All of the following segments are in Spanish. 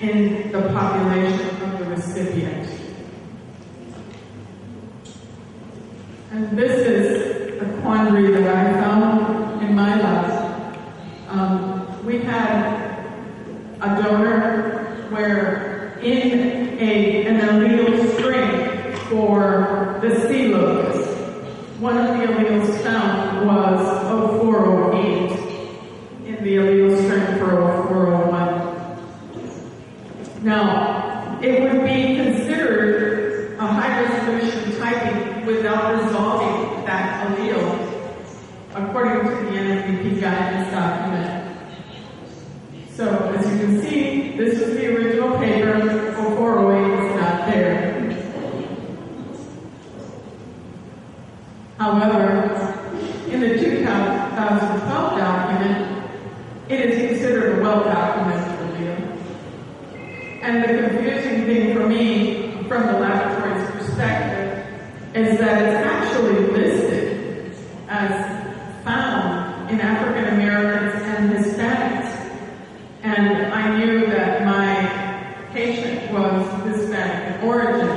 in the population of the recipient. And this is a quandary that I found in my life. We had a donor where in an allele string for the C locus, one of the alleles found was 0408 in the allele string for 0401. Now, it would be considered a high-resolution typing without resolving that allele, according to the NFBP guidance document. So, as you can see, this is the original paper. 0408 is not there. However, in the 2012 document, it is considered a well-documented allele. And the confusing thing for me, from the laboratory's perspective, is that it's actually listed as found in African Americans and Hispanics. And I knew that my patient was Hispanic in origin,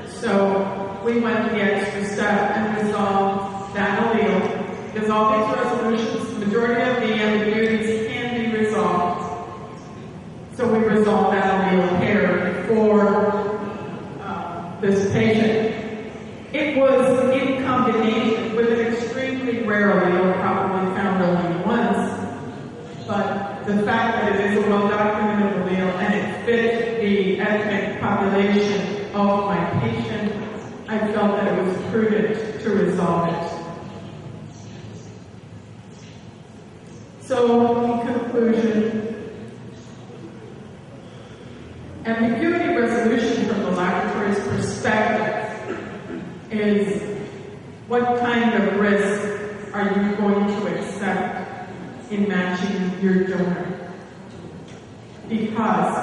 so we went the extra step and resolved that allele, because all these resolutions, the majority of the ambiguities can be resolved. So we resolved that allele pair for this patient. It was in combination with an extremely rare allele, probably found only once, but the fact that it is a well-documented allele and it fit the ethnic population of my patient, I felt that it was prudent to resolve it. So, in conclusion, ambiguity resolution from the laboratory's perspective is what kind of risk are you going to accept in matching your donor, because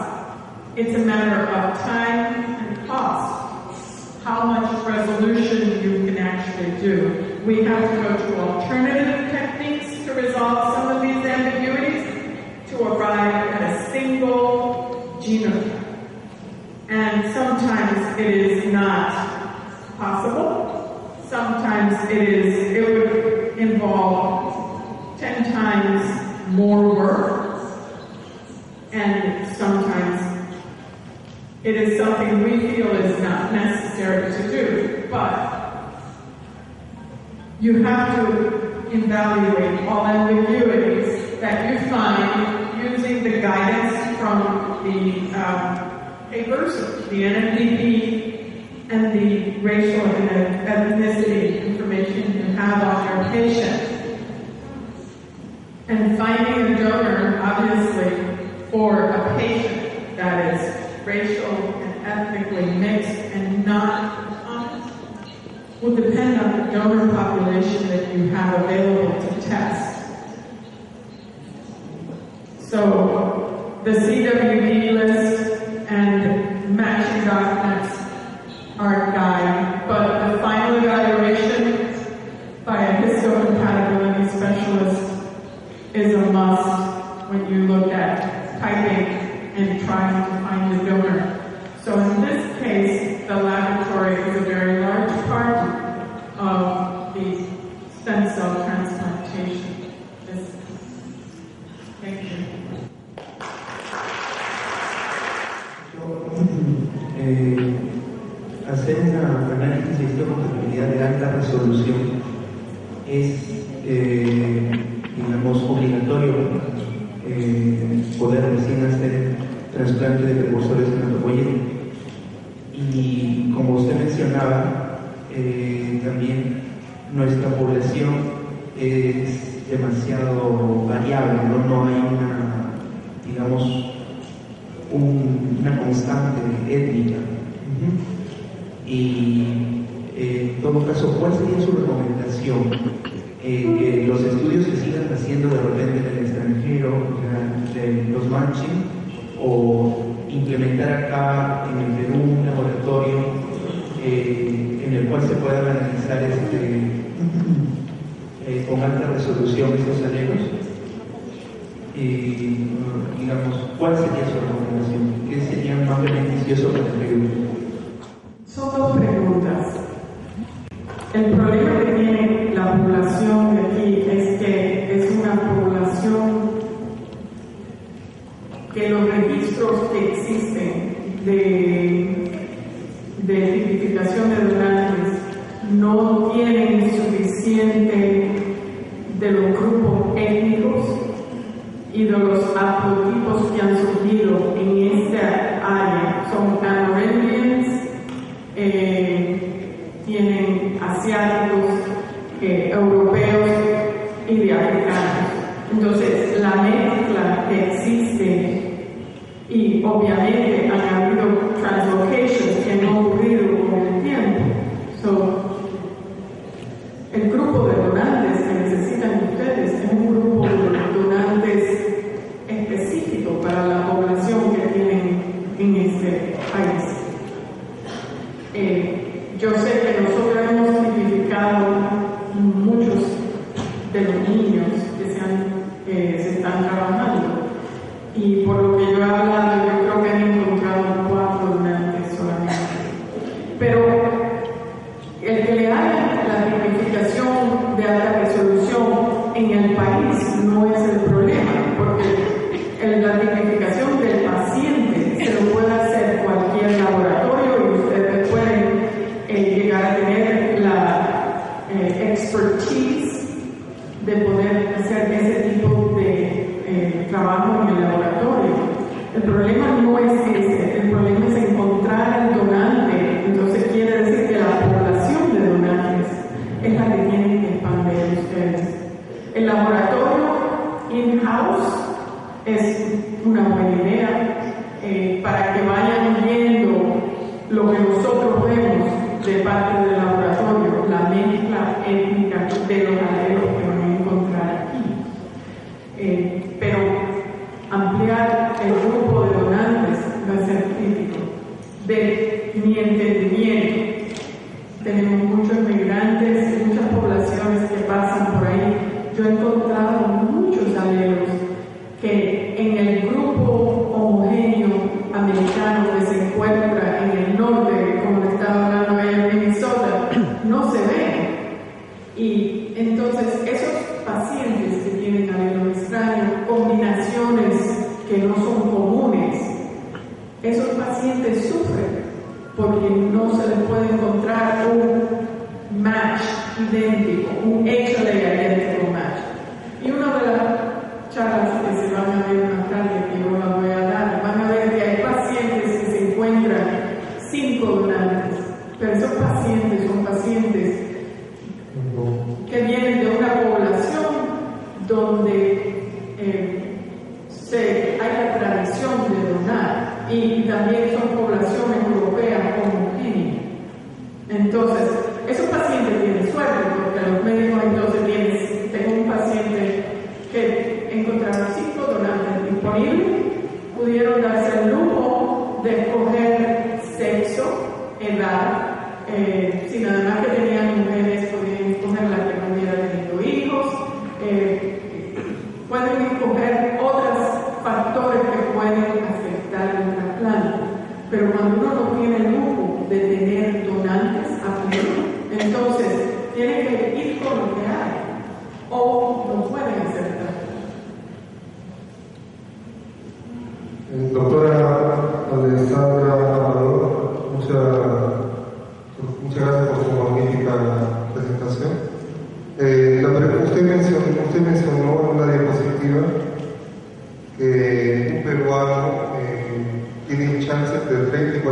it's a matter of time and cost, how much resolution you can actually do. We have to go to alternative techniques to resolve some of these ambiguities to arrive at a single genotype. And sometimes it is not possible. Sometimes it would involve 10 times more work, and sometimes it is something we feel is not necessary to do, but you have to evaluate all ambiguities that you find using the guidance from the papers, the NFBP, and the racial and ethnicity information you have on your patient. And finding a donor, obviously, for a patient that is racial and ethnically mixed and not common will depend on the donor population that you have available to test. So the CWD list and matching documents are a guide, but the final evaluation by a histocompatibility specialist is a must when you look at typing and trying to find a donor. So in this case, the laboratory is a very large part of the stem cell transplantation business. Thank you. Hacer un análisis de histocompatibilidad de alta resolución es, digamos, obligatorio poder recién hacer trasplante de precursores hematopoyéticos. Y como usted mencionaba, también nuestra población es demasiado variable, no hay una, digamos, una constante étnica. Y en todo caso, ¿cuál sería su recomendación? Que los estudios se sigan haciendo de repente en el extranjero, de los matching, o implementar acá en el Perú un laboratorio en el cual se puedan analizar con alta resolución estos alelos. Digamos, ¿cuál sería su recomendación? qué sería más beneficioso para el Perú? Son dos preguntas. El problema que tiene la población de aquí es que es una población que los registros que existen de tipificación de donantes no tienen suficiente de los grupos étnicos y de los haplotipos que han surgido en esta área. Son Amerindians, tienen asiáticos, europeos y de africanos. Entonces, la mezcla que existe, y obviamente han habido translocations que han ocurrido con el tiempo. El grupo de donantes que necesitan ustedes es un grupo de donantes específico para la población que tienen en este país. Yo sé que nosotros hemos tipificado muchos de los niños que se están trabajando, y por lo que yo he hablado, yo creo que han encontrado 4 donantes solamente. Pero el que le haga la tipificación de alta resolución en el país no es el problema, porque la tipificación del paciente se lo puede hacer cualquier laboratorio y ustedes pueden llegar a tener la expertise de poder hacer ese tipo de trabajo en el laboratorio. El problema no es ese, el problema es encontrar el donante. Entonces quiere decir que la población de donantes es la que tienen que expandir ustedes. El laboratorio in-house es una buena idea para que vayan viendo lo que nosotros vemos de parte del laboratorio, la mezcla étnica de los alelos que van a encontrar aquí. Pero ampliar el grupo de donantes va a ser crítico. De mi entendimiento, tenemos muchos migrantes y muchas poblaciones que pasan por ahí. Yo he encontrado muchos alelos que en el grupo homogéneo americano que se encuentra en el norte, como le estaba hablando ella en Minnesota, no se ven. Y entonces esos pacientes que tienen alelos extraños, combinaciones que no son comunes, esos pacientes sufren porque no se les puede encontrar un match idéntico, un HLA idéntico match. Y una de las charlas que se van a ver más tarde, que yo las voy a dar, van a ver que hay pacientes que se encuentran 5 donantes, pero esos pacientes son pacientes que vienen de una población donde hay la tradición de donar, y también son poblaciones europeas homogéneas. Entonces, esos pacientes tienen suerte porque los médicos entonces tengo un paciente que encontraron 5 donantes disponibles, pudieron darse el lujo de escoger sexo, edad, si nada más que tenían mujeres podían escoger la que no hubiera tenido hijos, pueden escoger otros factores que pueden afectar el trasplante. Pero cuando uno no tiene el lujo de tener donantes a pleno, entonces tiene que ir con lo que hay, o no pueden hacer trasplante. Doctora Alessandra Amador, muchas gracias por su magnífica presentación. Usted mencionó en una diapositiva que un peruano tiene chances del 30 y 40%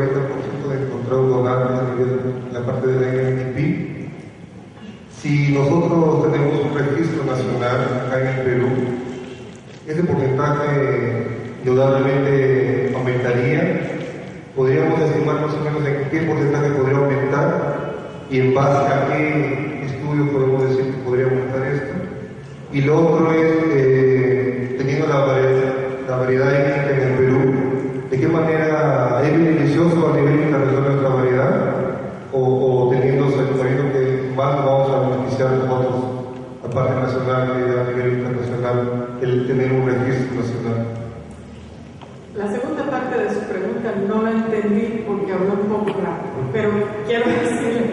de encontrar un donante a nivel de la parte de la NDP. Si nosotros tenemos un registro nacional acá en el Perú, ese porcentaje indudablemente aumentaría. Podríamos estimar más o menos en qué porcentaje podría aumentar y en base a qué estudios podemos decir que podría aumentar esto. Y lo otro es, teniendo la variedad étnica en el Perú, ¿de qué manera es beneficioso a nivel internacional nuestra variedad? O sabiendo que más vamos a beneficiar nosotros, la parte nacional y a nivel internacional, el tener un registro nacional? La segunda parte de su pregunta no la entendí porque habló un poco rápido, pero quiero decirle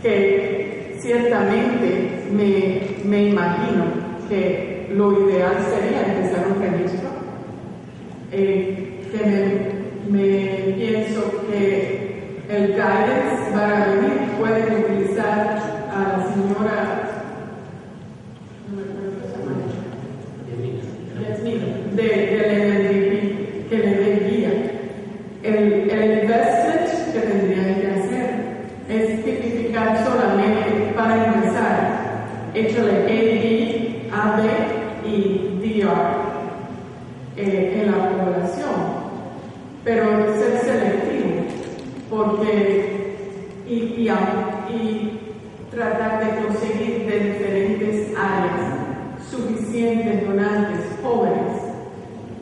que ciertamente me imagino que lo ideal sería empezar un registro, que me pienso que el guidance para venir pueden utilizar a la señora del MDP que le dé guía. El investment que tendrían que hacer es tipificar solamente para empezar, échale AB, AB y DR en la población, pero ser selectivo, porque y tratar de conseguir de diferentes áreas suficientes donantes jóvenes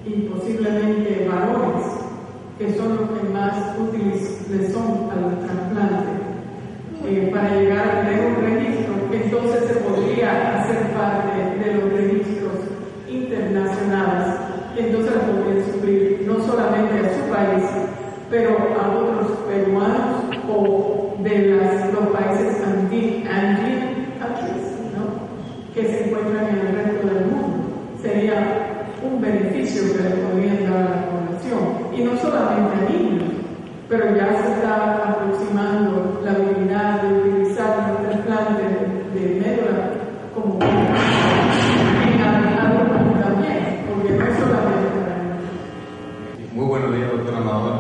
y posiblemente varones, que son los que más útiles le son al trasplante, para llegar a tener un registro que entonces se podría hacer parte de los registros internacionales, que entonces le podrían suplir no solamente a su país, pero a otros peruanos o de los países Andean countries, ¿no?, que se encuentran en el resto del mundo. Sería un beneficio que le podrían dar a la población, y no solamente a niños, pero ya se está aproximando la habilidad de utilizar los trasplantes de médula como en adultos también, porque no solamente para niños. Muy buenos días, doctora Amador.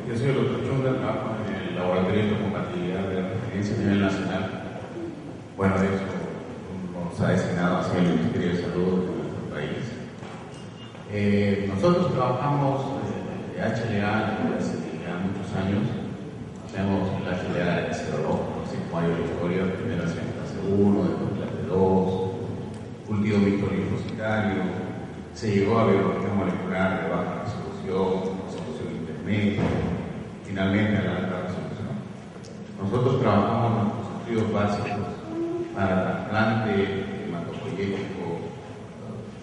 Yo soy el doctor Chunda, trabajo en el Laboratorio de Compatibilidad de Referencia a nivel nacional. Bueno, de hecho, nos ha designado hacia el Ministerio de Salud de nuestro país. Nosotros trabajamos de HLA desde hace ya muchos años. Hacemos el HLA serológico, así como hay historia, primero hacíamos clase 1, después clase 2, cultivo microlinfocitario, se llegó a biología molecular de baja resolución intermedia, finalmente a la alta resolución. Nosotros trabajamos nuestros estudios básicos para trasplante hematopoyético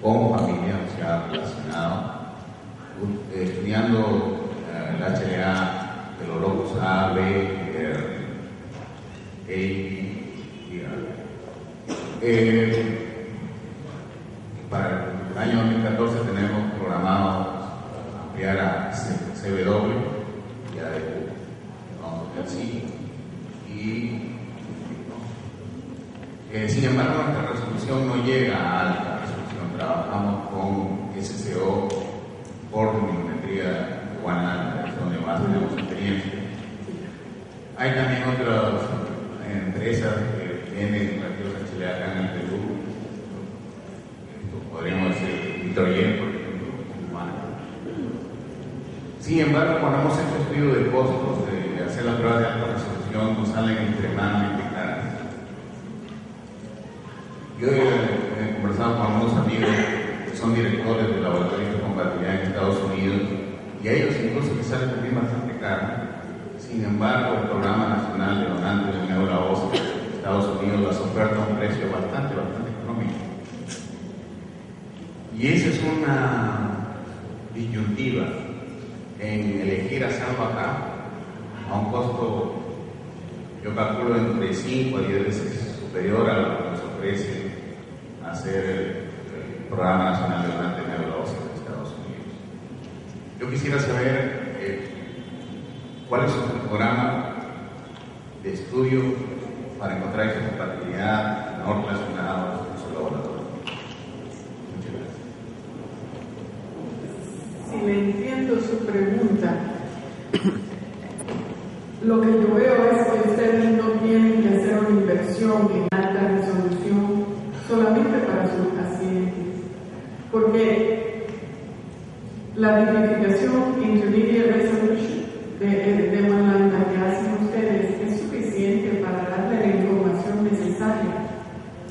con familia, o sea, relacionado, estudiando el HLA de los locos A, B, R, y R. Para el año 2014 tenemos programado ampliar a CW y a DQ, vamos a ver si. Sin embargo, nuestra resolución no llega a alta resolución. Trabajamos con SCO por minometría de Guanal, es donde más tenemos experiencia. Hay también otras empresas que tienen radios HLA acá en el Perú. Podríamos decir Nitrogen, por ejemplo, humano. Sin embargo, cuando hemos hecho estudios de costos de hacer las pruebas de alta resolución, nos salen extremadamente caras. Yo he conversado con algunos amigos que son directores de laboratorios de compatibilidad en Estados Unidos, y a ellos incluso les sale también bastante caro. Sin embargo, el Programa Nacional de Donantes de Médula Ósea de Estados Unidos las oferta a un precio bastante económico. Y esa es una disyuntiva en elegir hacerlo acá a un costo, yo calculo, entre 5 a 10 veces superior a lo que nos ofrece hacer el Programa Nacional de Donantes de Médula Ósea de Estados Unidos. Yo quisiera saber cuál es su programa de estudio para encontrar esa compatibilidad no relacionada con su laboratorio. Muchas gracias. Si le entiendo su pregunta, lo que yo veo es que ustedes no tienen que hacer una inversión en alta resolución solamente para sus pacientes, porque la tipificación intermediate resolution de Manlanda que hacen ustedes es suficiente para darle la información necesaria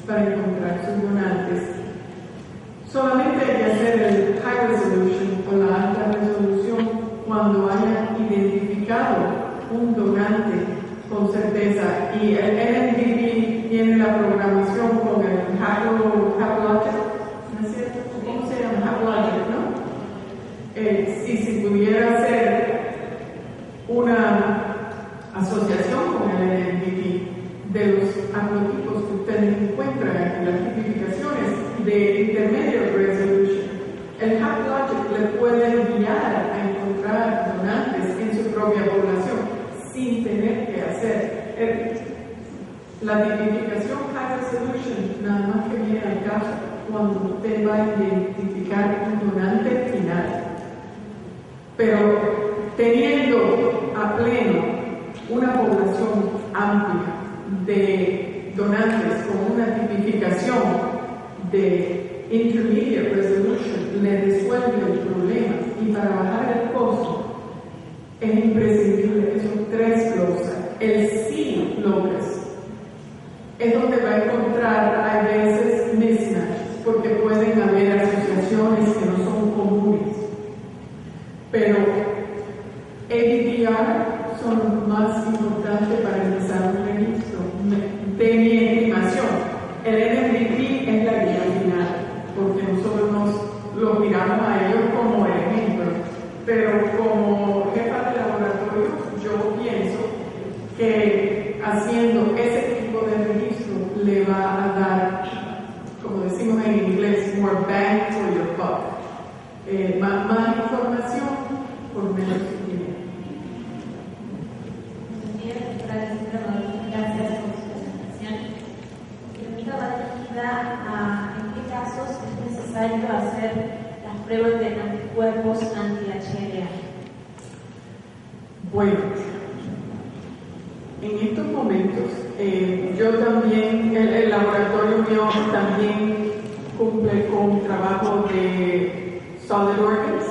para encontrar sus donantes. Solamente hay que hacer el high resolution o la alta resolución cuando haya identificado un donante con certeza, y el NMDP tiene la programación con el Haplogenic, ¿no es cierto? ¿Cómo se llama? Haplogenic, ¿no? si se pudiera hacer una asociación con el NMDP de los agnotipos que ustedes encuentran en las tipificaciones de Intermediate Resolution, el HapLogic le puede guiar a encontrar donantes en su propia población sin tener que hacer la tipificación High Resolution, nada más que viene al caso cuando usted va a identificar un donante final. Pero teniendo a pleno una población amplia de donantes con una tipificación de Intermediate Resolution le resuelve el problema, y para bajar el costo es imprescindible que son 3 glosas. El C locus es donde va a encontrar a veces mismatches, porque pueden haber asociaciones que no son comunes. Pero ABDR son los más importantes para empezar un registro de mi estimación. El NMDP es la guía final, porque nosotros los miramos a ellos como ejemplo. Pero como jefa de laboratorio, yo pienso que haciendo ese tipo de registro le va a dar, como decimos en inglés, more bang for your buck. Más información por menos dinero. Gracias por su presentación. Mi pregunta va dirigida a en qué casos es necesario hacer las pruebas de anticuerpos anti-HLA. Bueno, en estos momentos, yo también, el laboratorio mío también cumple con trabajo de solid organs,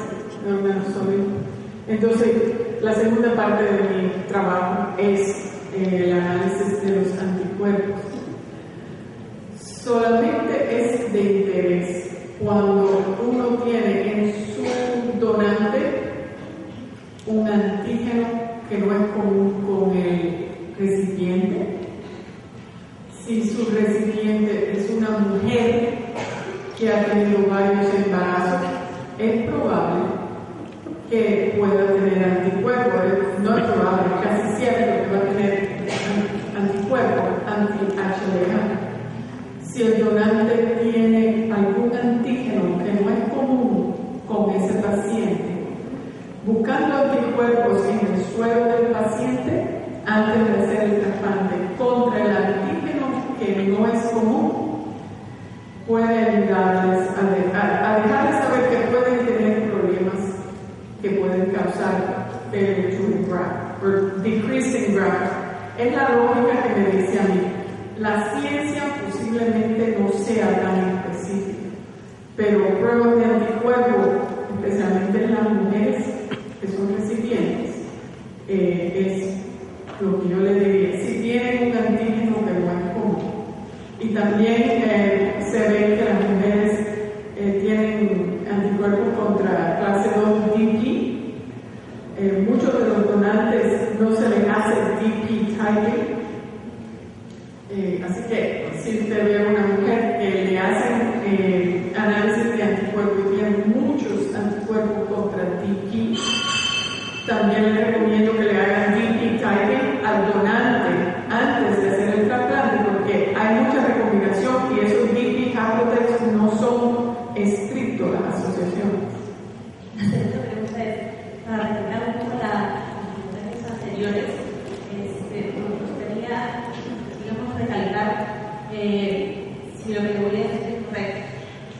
de órganos sólidos. Entonces, la segunda parte de mi trabajo es el análisis de los anticuerpos. Solamente es de interés cuando uno tiene en su donante un antígeno que no es común con el recipiente. Si su recipiente es una mujer que ha tenido varios embarazos, es probable que pueda tener anticuerpos. No es probable, es casi cierto que va a tener anticuerpos anti-HLA. Si el donante tiene algún antígeno que no es común con ese paciente, buscando anticuerpos en el suelo del paciente antes de hacer el trasplante contra el antígeno que no es común, puede ayudarles a dejar de saber que pueden tener problemas que pueden causar failure to graft o decreasing graft. Es la lógica que me dice a mí. La ciencia posiblemente no sea tan específica, pero pruebas de anticuerpos, especialmente en las mujeres que son recipientes, es lo que yo le diría. Si tienen un antígeno que no es común, y también se ve que las mujeres tienen anticuerpos contra clase 2 DP. Muchos de los donantes no se les hace DP typing. Así que si usted ve a una mujer que le hacen análisis de anticuerpos y tiene muchos anticuerpos contra DP, también le recomiendo que le hagan DP typing al donante antes de hacer el trasplante, porque hay mucha recomendación y esos DP haplotypes no son estrictos las asociaciones. La segunda pregunta es, para retomar un poco las preguntas anteriores, me gustaría, digamos, recalcar si lo que le voy a decir es correcto.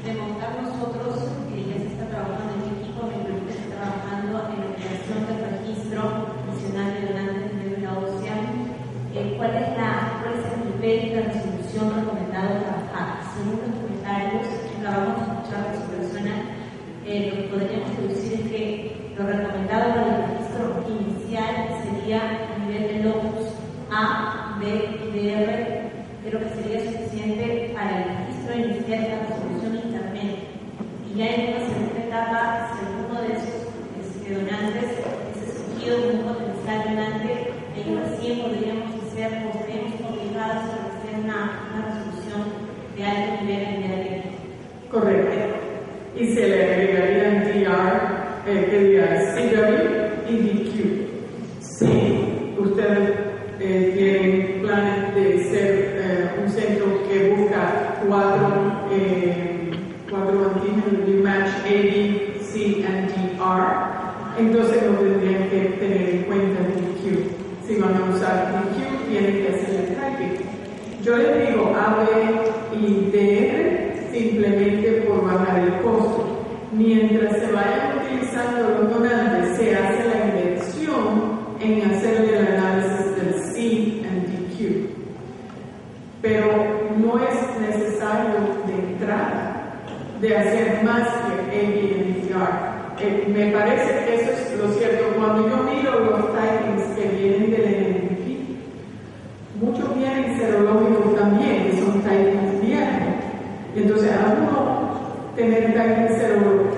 De montar nosotros, que ya se está trabajando en mi equipo, me pregunto si está trabajando en la creación del registro nacional de donantes de médula ósea. ¿Cuál es el nivel de resolución recomendado trabajar? Según los comentarios que acabamos de escuchar de su persona, lo que podríamos deducir es que lo recomendado para el registro inicial sería a nivel de locus A, B y DR, pero que sería suficiente para el registro inicial de la resolución intermedia. Y ya en una segunda etapa, si alguno de esos donantes es escogido como un potencial donante, ahí recién podríamos hacer, o seríamos obligados a hacer una resolución de alto nivel en el. Correcto. Y se le agregarían DR CW y DQ. Si ustedes tienen planes de ser un centro que busca cuatro antígenos de match AB, C y DR, entonces no tendrían que tener en cuenta DQ. Si van a usar DQ, tienen que hacer el typing. Yo les digo AB y DR simplemente por bajar el costo. Mientras se vayan utilizando los donantes, se hace la inversión en hacerle el análisis del C y DQ. Pero no es necesario de entrada de hacer más que AB y DR. Me parece que eso es lo cierto. Cuando yo miro los typings que vienen del NDP, muchos vienen serológicos también, que son typings viejos. Entonces, a uno tener typing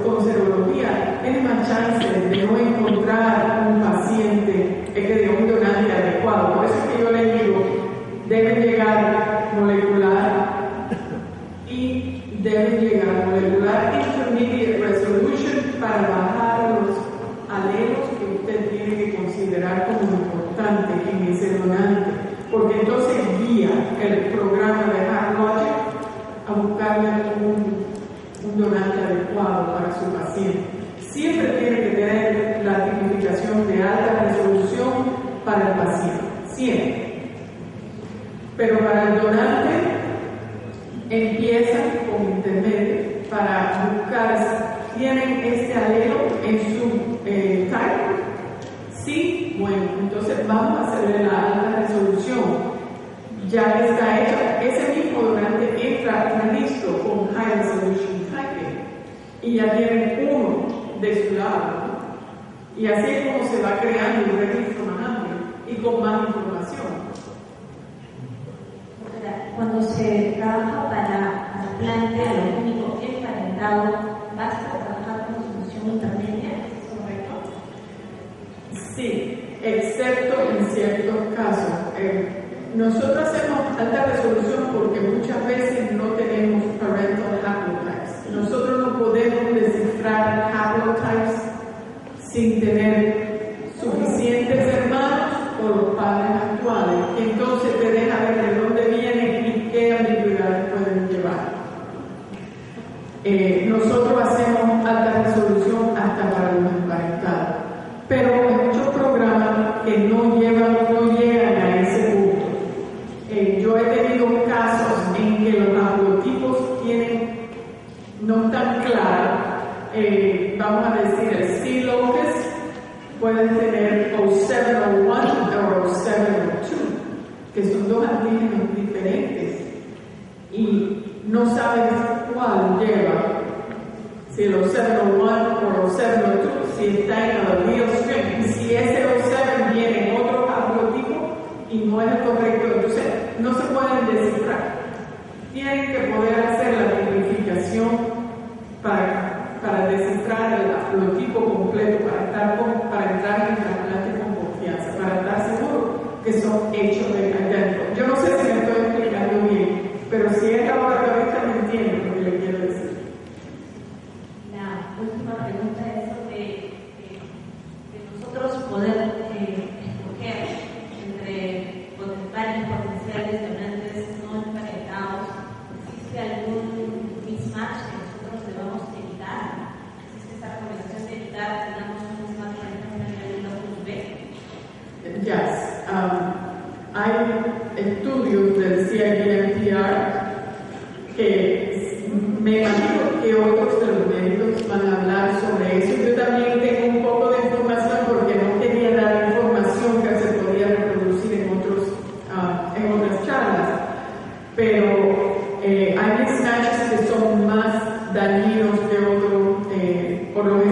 con serología, tiene más chances de no encontrar un paciente que de un donante adecuado. Por eso es que yo les digo, deben llegar molecular y deben llegar molecular intermediate resolution para bajar los alelos que usted tiene que considerar como importantes en ese donante, porque entonces guía el programa de HeartLogic a buscarle un donante adecuado para su paciente. Siempre tiene que tener la tipificación de alta resolución para el paciente, siempre. Pero para el donante empiezan con intermedio para buscar, ¿tienen este alelo en su type? Sí, bueno, entonces vamos a hacerle la alta resolución. Ya que está hecha, ese mismo donante entra listo con high resolution typing y ya tienen uno de su lado, ¿no? Y así es como se va creando un registro más amplio y con más información. Cuando se trabaja para trasplante alogénico emparentado, ¿basta trabajar con solución intermedia? ¿Es correcto? Sí, excepto en ciertos casos. Nosotros hacemos alta resolución porque muchas veces no tenemos parental haplotypes. Nosotros no podemos descifrar haplotypes sin tener suficientes hermanos o los padres actuales. Entonces te deja ver de dónde vienen y qué ambigüedades pueden llevar. Nosotros hacemos alta resolución hasta para los emparentados, pero hay muchos programas que no llegan a ese punto. Yo he tenido casos en que los haplotipos no están claros. Vamos a decir, el C. locus pueden tener O701 o O702, que son dos antígenos diferentes y no sabes cuál lleva, si el O701 o O702, si está en el allele string, y si ese O7 viene en otro haplotipo y no es el correcto, entonces no se pueden descifrar. Tienen que poder hacer la tipificación para descifrar el haplotipo completo, para entrar en el trasplante con confianza, para estar seguro que son hechos de adentro. Yo no sé si me estoy explicando bien, pero si es laboratorista me entiende lo que le quiero decir. La última pregunta es sobre nosotros poder escoger entre varios potenciales donantes no emparentados. ¿Existe algún mismatch que nosotros debamos evitar? ¿Existe esa recomendación de evitar, digamos, un mismatch, por ejemplo, a nivel de lóbulo B? Yes. Hay estudios del CIBMTR que me imagino que otros de los médicos van a hablar sobre eso. Yo también tengo un poco de información porque no quería dar información que se podía reproducir en otras charlas, pero hay mismatches que son más dañinos que otros por los